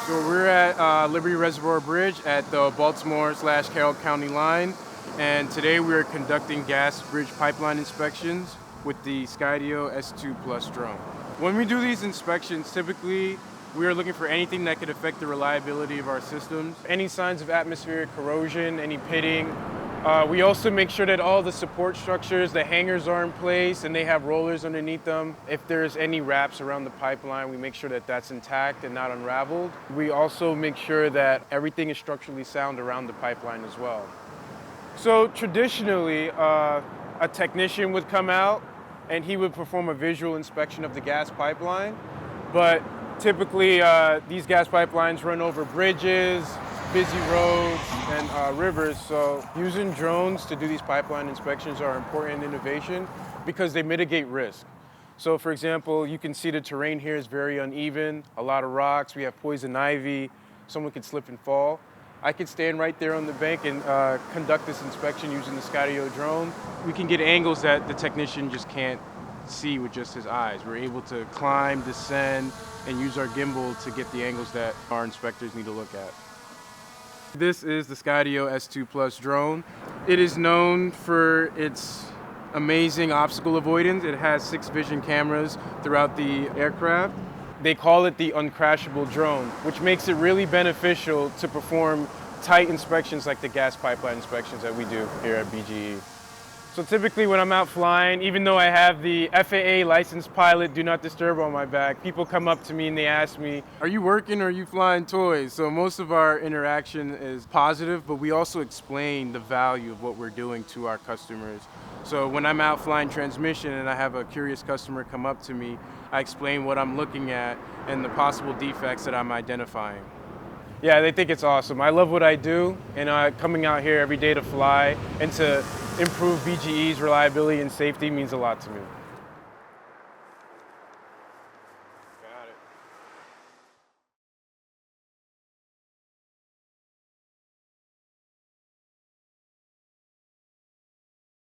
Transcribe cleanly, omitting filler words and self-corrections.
So we're at Liberty Reservoir Bridge at the Baltimore/Carroll County line, and today we are conducting gas bridge pipeline inspections with the Skydio S2 Plus drone. When we do these inspections, typically we are looking for anything that could affect the reliability of our systems, any signs of atmospheric corrosion, any pitting. We also make sure that all the support structures, the hangers are in place and they have rollers underneath them. If there's any wraps around the pipeline, we make sure that that's intact and not unraveled. We also make sure that everything is structurally sound around the pipeline as well. So traditionally, a technician would come out and he would perform a visual inspection of the gas pipeline. But typically, these gas pipelines run over bridges, busy roads, and rivers. So using drones to do these pipeline inspections are important innovation because they mitigate risk. So for example, you can see the terrain here is very uneven, a lot of rocks, we have poison ivy, someone could slip and fall. I could stand right there on the bank and conduct this inspection using the Skydio drone. We can get angles that the technician just can't see with just his eyes. We're able to climb, descend, and use our gimbal to get the angles that our inspectors need to look at. This is the Skydio S2 Plus drone. It is known for its amazing obstacle avoidance. It has 6 vision cameras throughout the aircraft. They call it the uncrashable drone, which makes it really beneficial to perform tight inspections like the gas pipeline inspections that we do here at BGE. So typically when I'm out flying, even though I have the FAA licensed pilot do not disturb on my back, people come up to me and they ask me, are you working or are you flying toys? So most of our interaction is positive, but we also explain the value of what we're doing to our customers. So when I'm out flying transmission and I have a curious customer come up to me, I explain what I'm looking at and the possible defects that I'm identifying. Yeah, they think it's awesome. I love what I do, and coming out here every day to fly and to improve BGE's reliability and safety means a lot to me.